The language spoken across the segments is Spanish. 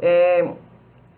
Eh,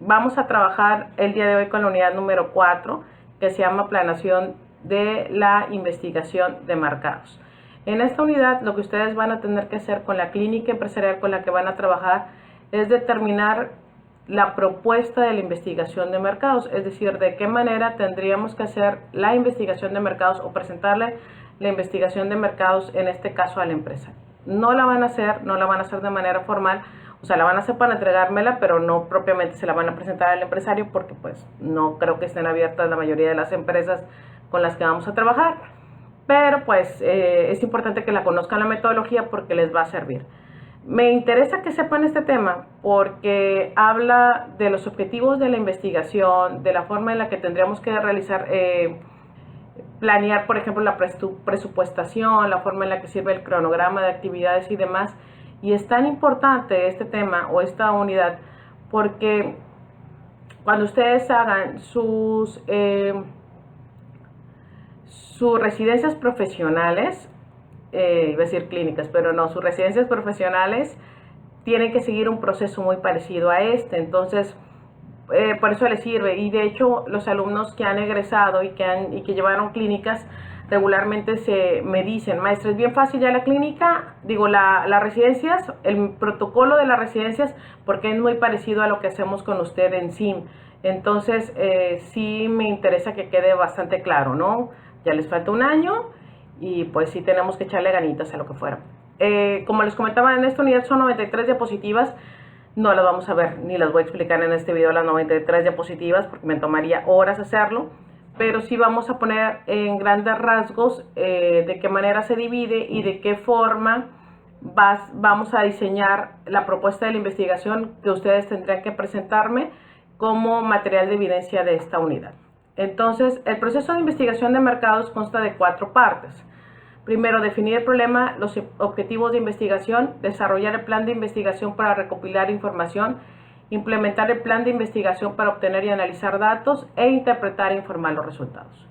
Vamos a trabajar el día de hoy con la unidad número 4, que se llama Planeación de la Investigación de Mercados. En esta unidad lo que ustedes van a tener que hacer con la clínica empresarial con la que van a trabajar es determinar la propuesta de la investigación de mercados, es decir, de qué manera tendríamos que hacer la investigación de mercados o presentarle la investigación de mercados, en este caso a la empresa. No la van a hacer de manera formal, o sea, la van a hacer para entregármela, pero no propiamente se la van a presentar al empresario porque pues no creo que estén abiertas la mayoría de las empresas con las que vamos a trabajar. Pero pues es importante que la conozcan la metodología porque les va a servir. Me interesa que sepan este tema porque habla de los objetivos de la investigación, de la forma en la que tendríamos que realizar, planear, por ejemplo, la presupuestación, la forma en la que sirve el cronograma de actividades y demás. Y es tan importante este tema o esta unidad porque cuando ustedes hagan sus residencias profesionales, iba a decir clínicas, pero no, sus residencias profesionales tienen que seguir un proceso muy parecido a este. Entonces, por eso les sirve. Y de hecho, los alumnos que han egresado y que llevaron clínicas regularmente me dicen, maestra, es bien fácil ya la clínica, digo, las residencias, el protocolo de las residencias, porque es muy parecido a lo que hacemos con usted en SIM. Entonces, sí me interesa que quede bastante claro, ¿no? Ya les falta un año y pues sí tenemos que echarle ganitas a lo que fuera. Como les comentaba, en esta unidad son 93 diapositivas. No las vamos a ver ni las voy a explicar en este video las 93 diapositivas porque me tomaría horas hacerlo, pero sí vamos a poner en grandes rasgos de qué manera se divide y de qué forma vamos a diseñar la propuesta de la investigación que ustedes tendrían que presentarme como material de evidencia de esta unidad. Entonces, el proceso de investigación de mercados consta de 4 partes. Primero, definir el problema, los objetivos de investigación, desarrollar el plan de investigación para recopilar información, implementar el plan de investigación para obtener y analizar datos e interpretar e informar los resultados.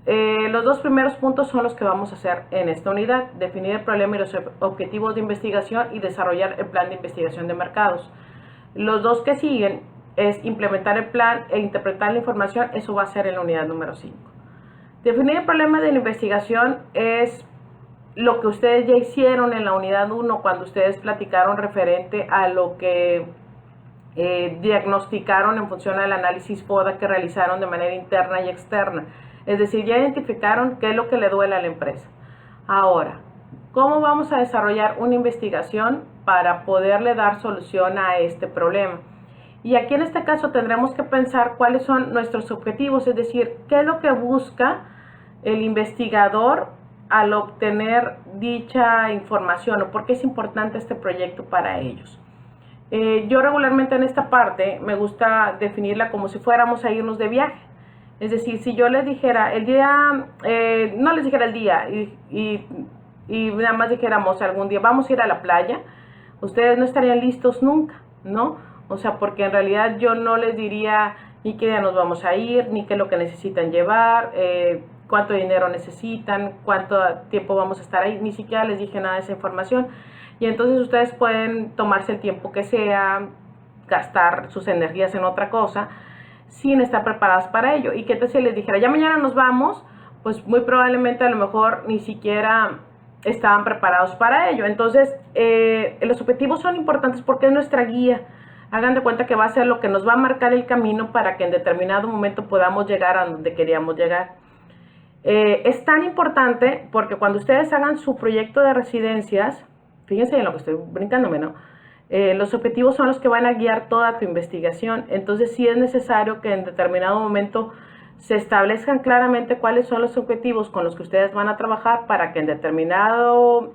Los 2 primeros puntos son los que vamos a hacer en esta unidad, definir el problema y los objetivos de investigación y desarrollar el plan de investigación de mercados. Los 2 que siguen es implementar el plan e interpretar la información, eso va a ser en la unidad número 5. Definir el problema de la investigación es lo que ustedes ya hicieron en la unidad 1 cuando ustedes platicaron referente a lo que diagnosticaron en función del análisis FODA que realizaron de manera interna y externa. Es decir, ya identificaron qué es lo que le duele a la empresa. Ahora, ¿cómo vamos a desarrollar una investigación para poderle dar solución a este problema? Y aquí en este caso tendremos que pensar cuáles son nuestros objetivos, es decir, qué es lo que busca el investigador al obtener dicha información o por qué es importante este proyecto para ellos. Yo regularmente en esta parte me gusta definirla como si fuéramos a irnos de viaje. Es decir, si yo les dijera el día, no les dijera el día y nada más dijéramos algún día vamos a ir a la playa, ustedes no estarían listos nunca, ¿no? O sea, porque en realidad yo no les diría ni qué día nos vamos a ir, ni qué es lo que necesitan llevar, cuánto dinero necesitan, cuánto tiempo vamos a estar ahí, ni siquiera les dije nada de esa información. Y entonces ustedes pueden tomarse el tiempo que sea, gastar sus energías en otra cosa, sin estar preparadas para ello. Y qué tal si les dijera, ya mañana nos vamos, pues muy probablemente a lo mejor ni siquiera estaban preparados para ello. Entonces, los objetivos son importantes porque es nuestra guía. Hagan de cuenta que va a ser lo que nos va a marcar el camino para que en determinado momento podamos llegar a donde queríamos llegar. Es tan importante porque cuando ustedes hagan su proyecto de residencias, fíjense en lo que estoy brincándome, ¿no? Los objetivos son los que van a guiar toda tu investigación. Entonces sí es necesario que en determinado momento se establezcan claramente cuáles son los objetivos con los que ustedes van a trabajar para que en determinado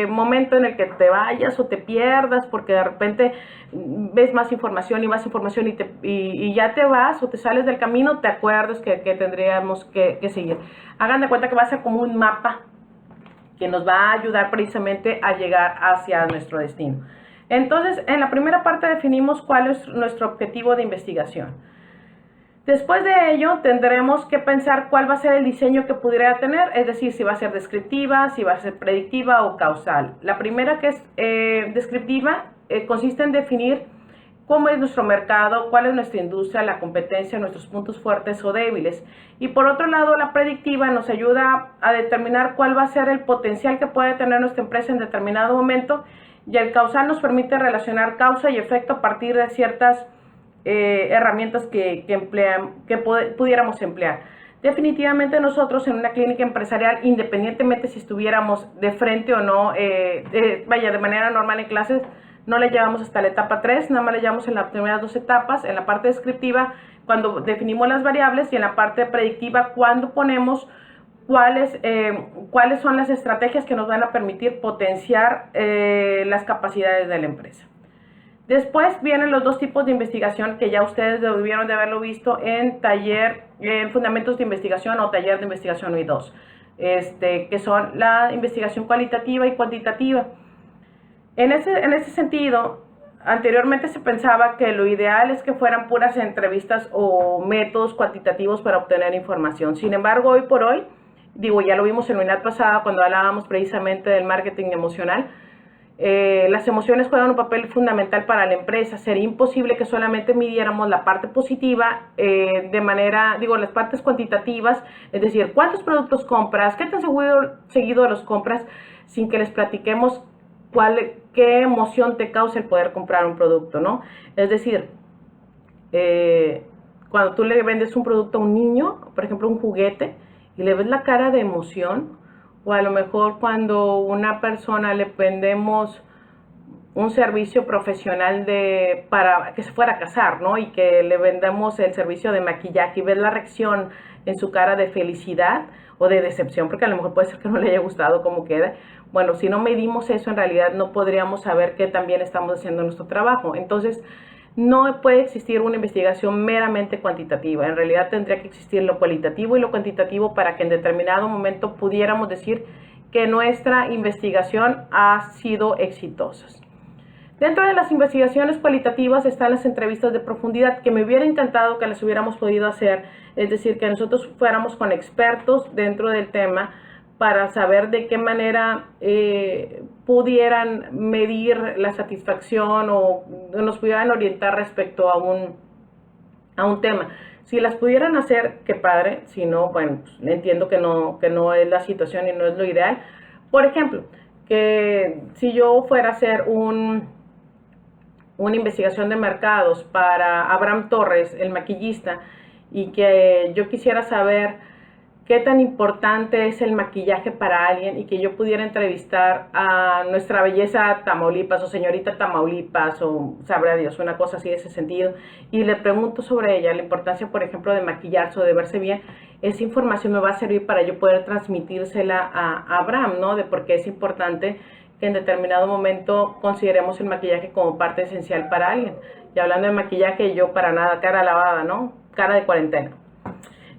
momento en el que te vayas o te pierdas porque de repente ves más información y más información y ya te vas o te sales del camino, te acuerdas que tendríamos que seguir. Hagan de cuenta que va a ser como un mapa que nos va a ayudar precisamente a llegar hacia nuestro destino. Entonces, en la primera parte definimos cuál es nuestro objetivo de investigación. Después de ello, tendremos que pensar cuál va a ser el diseño que pudiera tener, es decir, si va a ser descriptiva, si va a ser predictiva o causal. La primera, que es descriptiva, consiste en definir cómo es nuestro mercado, cuál es nuestra industria, la competencia, nuestros puntos fuertes o débiles. Y por otro lado, la predictiva nos ayuda a determinar cuál va a ser el potencial que puede tener nuestra empresa en determinado momento, y el causal nos permite relacionar causa y efecto a partir de ciertas herramientas que pudiéramos emplear. Definitivamente nosotros en una clínica empresarial, independientemente si estuviéramos de frente o no, de manera normal en clases, no le llevamos hasta la etapa 3, nada más le llevamos en las primeras 2 etapas, en la parte descriptiva cuando definimos las variables y en la parte predictiva cuando ponemos cuáles son las estrategias que nos van a permitir potenciar las capacidades de la empresa. Después vienen los 2 tipos de investigación que ya ustedes debieron de haberlo visto en taller, en fundamentos de investigación o taller de investigación 1 y 2, que son la investigación cualitativa y cuantitativa. En ese sentido, anteriormente se pensaba que lo ideal es que fueran puras entrevistas o métodos cuantitativos para obtener información. Sin embargo, hoy por hoy, ya lo vimos en la unidad pasada cuando hablábamos precisamente del marketing emocional, las emociones juegan un papel fundamental para la empresa. Sería imposible que solamente midiéramos la parte positiva las partes cuantitativas, es decir, cuántos productos compras, qué tan seguido los compras, sin que les platiquemos qué emoción te causa el poder comprar un producto, ¿no? Es decir, cuando tú le vendes un producto a un niño, por ejemplo un juguete, y le ves la cara de emoción, o a lo mejor cuando a una persona le vendemos un servicio profesional para que se fuera a casar, ¿no? Y que le vendemos el servicio de maquillaje y ves la reacción en su cara de felicidad o de decepción, porque a lo mejor puede ser que no le haya gustado cómo queda. Bueno, si no medimos eso, en realidad no podríamos saber que también estamos haciendo nuestro trabajo. Entonces, no puede existir una investigación meramente cuantitativa. En realidad tendría que existir lo cualitativo y lo cuantitativo para que en determinado momento pudiéramos decir que nuestra investigación ha sido exitosa. Dentro de las investigaciones cualitativas están las entrevistas de profundidad, que me hubiera encantado que las hubiéramos podido hacer, es decir, que nosotros fuéramos con expertos dentro del tema para saber de qué manera pudieran medir la satisfacción o nos pudieran orientar respecto a un tema. Si las pudieran hacer, qué padre. Si no, bueno, pues, entiendo que no es la situación y no es lo ideal. Por ejemplo, que si yo fuera a hacer una investigación de mercados para Abraham Torres, el maquillista, y que yo quisiera saber qué tan importante es el maquillaje para alguien y que yo pudiera entrevistar a nuestra belleza Tamaulipas o señorita Tamaulipas o sabrá Dios, una cosa así de ese sentido, y le pregunto sobre ella, la importancia, por ejemplo, de maquillarse o de verse bien, esa información me va a servir para yo poder transmitírsela a Abraham, ¿no? De por qué es importante que en determinado momento consideremos el maquillaje como parte esencial para alguien. Y hablando de maquillaje, yo para nada, cara lavada, ¿no? Cara de cuarentena.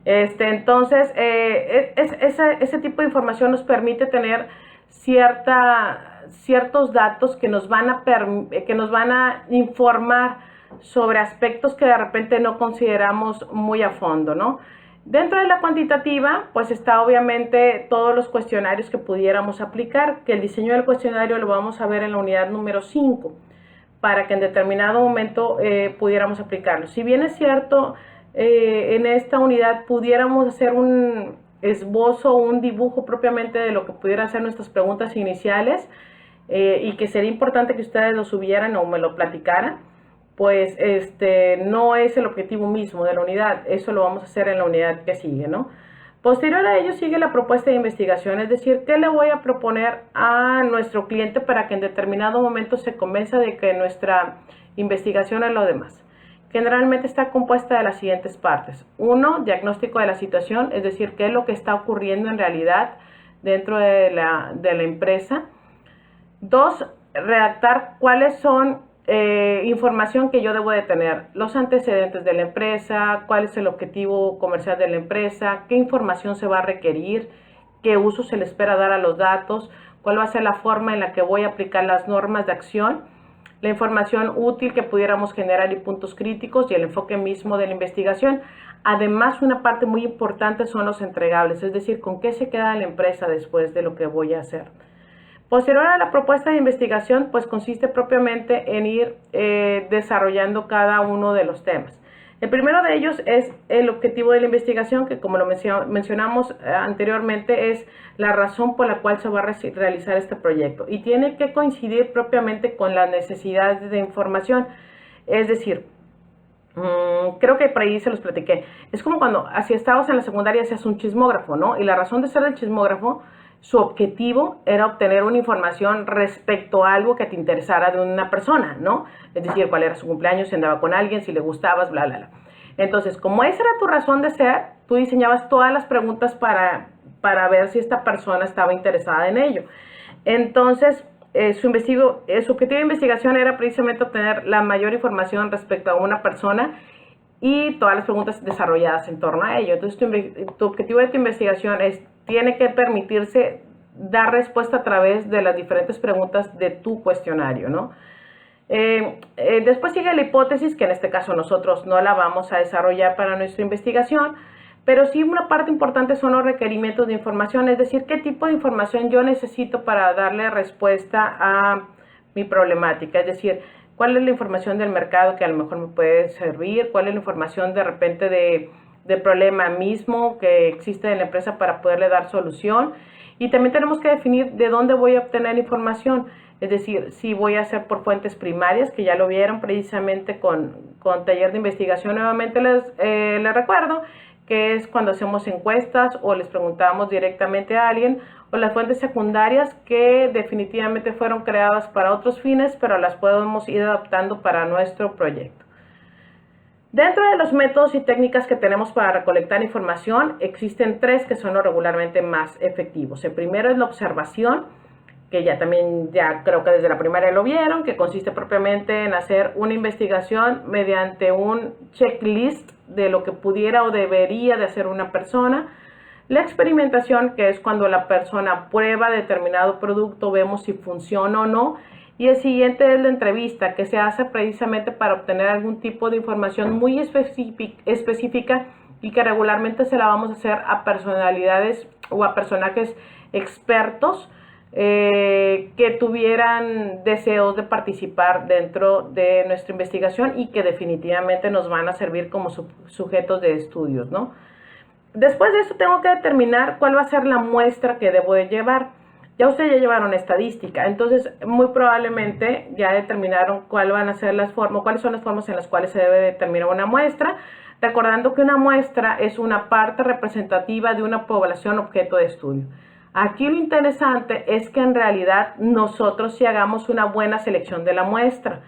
Entonces, ese tipo de información nos permite tener ciertos datos que nos van a informar sobre aspectos que de repente no consideramos muy a fondo, ¿no? Dentro de la cuantitativa, pues está obviamente todos los cuestionarios que pudiéramos aplicar, que el diseño del cuestionario lo vamos a ver en la unidad número 5, para que en determinado momento pudiéramos aplicarlo. Si bien es cierto, en esta unidad pudiéramos hacer un esbozo, un dibujo propiamente de lo que pudieran ser nuestras preguntas iniciales y que sería importante que ustedes lo subieran o me lo platicaran, pues no es el objetivo mismo de la unidad. Eso lo vamos a hacer en la unidad que sigue, ¿no? Posterior a ello sigue la propuesta de investigación, es decir, ¿qué le voy a proponer a nuestro cliente para que en determinado momento se convenza de que nuestra investigación es lo demás? Generalmente está compuesta de las siguientes partes. 1, diagnóstico de la situación, es decir, qué es lo que está ocurriendo en realidad dentro de la empresa. 2, redactar cuáles son información que yo debo de tener, los antecedentes de la empresa, cuál es el objetivo comercial de la empresa, qué información se va a requerir, qué uso se le espera dar a los datos, cuál va a ser la forma en la que voy a aplicar las normas de acción, la información útil que pudiéramos generar y puntos críticos y el enfoque mismo de la investigación. Además, una parte muy importante son los entregables, es decir, con qué se queda la empresa después de lo que voy a hacer. Posterior a la propuesta de investigación, pues consiste propiamente en ir desarrollando cada uno de los temas. El primero de ellos es el objetivo de la investigación, que como lo mencionamos anteriormente, es la razón por la cual se va a realizar este proyecto. Y tiene que coincidir propiamente con las necesidades de información. Es decir, creo que por ahí se los platiqué. Es como cuando, si estabas en la secundaria, seas un chismógrafo, ¿no? Y la razón de ser el chismógrafo, su objetivo era obtener una información respecto a algo que te interesara de una persona, ¿no? Es decir, cuál era su cumpleaños, si andaba con alguien, si le gustabas, bla, bla, bla. Entonces, como esa era tu razón de ser, tú diseñabas todas las preguntas para ver si esta persona estaba interesada en ello. Entonces, su objetivo de investigación era precisamente obtener la mayor información respecto a una persona y todas las preguntas desarrolladas en torno a ello. Entonces, tu objetivo de tu investigación tiene que permitirse dar respuesta a través de las diferentes preguntas de tu cuestionario, ¿no? Después sigue la hipótesis, que en este caso nosotros no la vamos a desarrollar para nuestra investigación, pero sí una parte importante son los requerimientos de información, es decir, qué tipo de información yo necesito para darle respuesta a mi problemática, es decir, cuál es la información del mercado que a lo mejor me puede servir, cuál es la información de repente del problema mismo que existe en la empresa para poderle dar solución. Y también tenemos que definir de dónde voy a obtener información, es decir, si voy a hacer por fuentes primarias, que ya lo vieron precisamente con taller de investigación. Nuevamente les recuerdo que es cuando hacemos encuestas o les preguntamos directamente a alguien, o las fuentes secundarias que definitivamente fueron creadas para otros fines, pero las podemos ir adaptando para nuestro proyecto. Dentro de los métodos y técnicas que tenemos para recolectar información, existen 3 que son los regularmente más efectivos. El primero es la observación, que ya creo que desde la primaria lo vieron, que consiste propiamente en hacer una investigación mediante un checklist de lo que pudiera o debería de hacer una persona. La experimentación, que es cuando la persona prueba determinado producto, vemos si funciona o no. Y el siguiente es la entrevista, que se hace precisamente para obtener algún tipo de información muy específica y que regularmente se la vamos a hacer a personalidades o a personajes expertos que tuvieran deseos de participar dentro de nuestra investigación y que definitivamente nos van a servir como sujetos de estudios, ¿no? Después de eso tengo que determinar cuál va a ser la muestra que debo de llevar. Ya ustedes ya llevaron estadística, entonces muy probablemente ya determinaron cuáles son las formas en las cuales se debe determinar una muestra, recordando que una muestra es una parte representativa de una población objeto de estudio. Aquí lo interesante es que en realidad nosotros sí hagamos una buena selección de la muestra.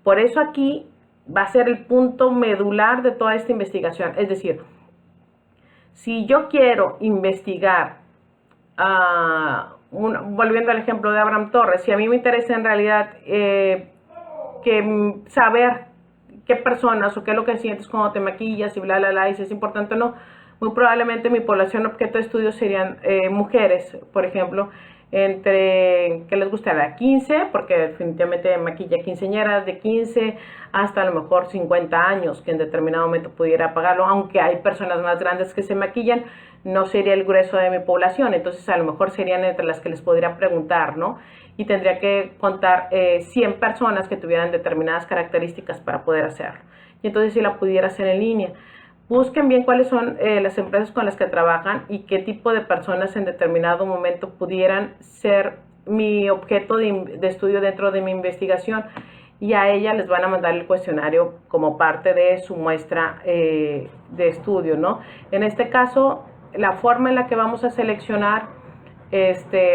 Por eso aquí va a ser el punto medular de toda esta investigación. Es decir, si yo quiero investigar, volviendo al ejemplo de Abraham Torres, si a mí me interesa en realidad saber qué personas o qué es lo que sientes cuando te maquillas y bla, bla, bla, y si es importante o no, muy probablemente mi población objeto de estudio serían mujeres, por ejemplo, que les gustará 15, porque definitivamente maquilla quinceañeras de 15 hasta a lo mejor 50 años, que en determinado momento pudiera pagarlo, aunque hay personas más grandes que se maquillan, no sería el grueso de mi población, entonces a lo mejor serían entre las que les podría preguntar, ¿no? Y tendría que contar 100 personas que tuvieran determinadas características para poder hacerlo. Y entonces si la pudiera hacer en línea. Busquen bien cuáles son las empresas con las que trabajan y qué tipo de personas en determinado momento pudieran ser mi objeto de estudio dentro de mi investigación, y a ella les van a mandar el cuestionario como parte de su muestra de estudio, ¿no? En este caso, la forma en la que vamos a seleccionar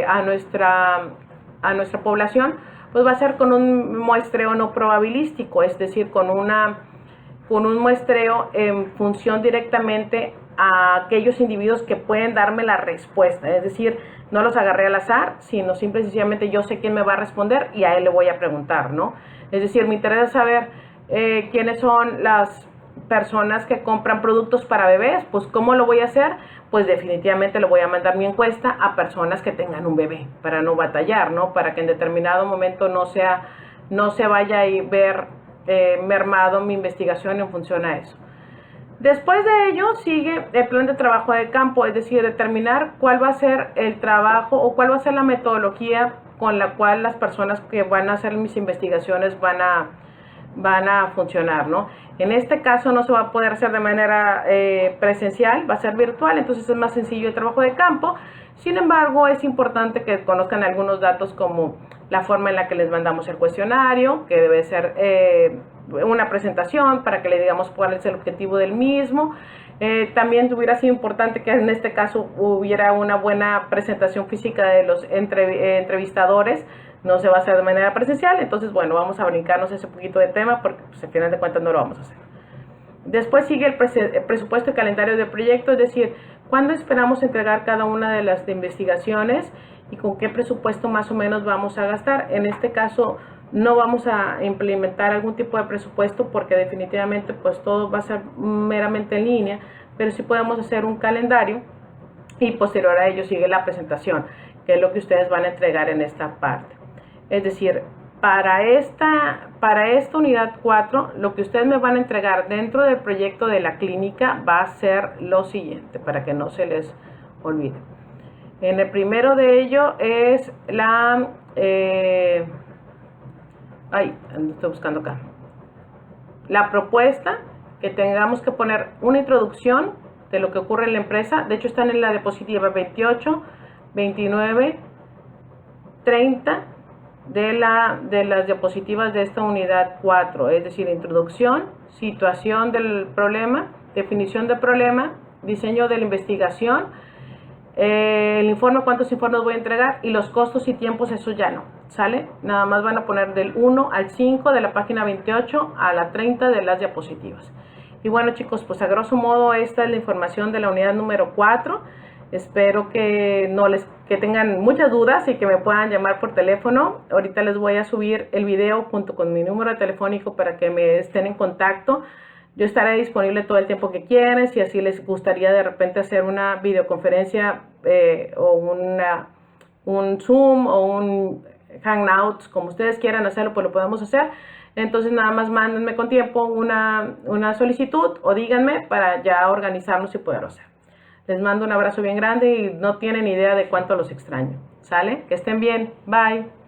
a nuestra población, pues va a ser con un muestreo no probabilístico, es decir, con un muestreo en función directamente a aquellos individuos que pueden darme la respuesta, es decir, no los agarré al azar, sino simple y sencillamente yo sé quién me va a responder y a él le voy a preguntar, ¿no? Es decir, me interesa saber quiénes son las personas que compran productos para bebés. Pues ¿cómo lo voy a hacer? Pues definitivamente le voy a mandar mi encuesta a personas que tengan un bebé, para no batallar, ¿no? Para que en determinado momento no se vaya a ver mermado mi investigación en función a eso. Después de ello sigue el plan de trabajo de campo, es decir, determinar cuál va a ser el trabajo o cuál va a ser la metodología con la cual las personas que van a hacer mis investigaciones van a funcionar, ¿no? En este caso no se va a poder hacer de manera presencial, va a ser virtual, entonces es más sencillo el trabajo de campo. Sin embargo, es importante que conozcan algunos datos como la forma en la que les mandamos el cuestionario, que debe ser una presentación para que le digamos cuál es el objetivo del mismo. También hubiera sido importante que en este caso hubiera una buena presentación física de los entrevistadores. No se va a hacer de manera presencial, entonces bueno, vamos a brincarnos ese poquito de tema porque pues, al final de cuentas no lo vamos a hacer. Después sigue el presupuesto y calendario de proyecto, es decir, cuándo esperamos entregar cada una de las investigaciones y con qué presupuesto más o menos vamos a gastar. En este caso no vamos a implementar algún tipo de presupuesto porque definitivamente pues todo va a ser meramente en línea, pero sí podemos hacer un calendario y posterior a ello sigue la presentación, que es lo que ustedes van a entregar en esta parte. Es decir, para esta unidad 4, lo que ustedes me van a entregar dentro del proyecto de la clínica va a ser lo siguiente, para que no se les olvide. En el primero de ello es la... estoy buscando acá. La propuesta, que tengamos que poner una introducción de lo que ocurre en la empresa. De hecho, están en la diapositiva 28, 29, 30 de las diapositivas de esta unidad 4, es decir, introducción, situación del problema, definición del problema, diseño de la investigación, el informe, cuántos informes voy a entregar y los costos y tiempos, eso ya no, ¿sale? Nada más van a poner del 1 al 5 de la página 28 a la 30 de las diapositivas. Y bueno, chicos, pues a grosso modo esta es la información de la unidad número 4. Espero que tengan muchas dudas y que me puedan llamar por teléfono. Ahorita les voy a subir el video junto con mi número telefónico para que me estén en contacto. Yo estaré disponible todo el tiempo que quieran. Si así les gustaría de repente hacer una videoconferencia o un Zoom o un Hangouts, como ustedes quieran hacerlo, pues lo podemos hacer. Entonces nada más mándenme con tiempo una solicitud o díganme para ya organizarnos y poderlo hacer. Les mando un abrazo bien grande y no tienen idea de cuánto los extraño. ¿Sale? Que estén bien. Bye.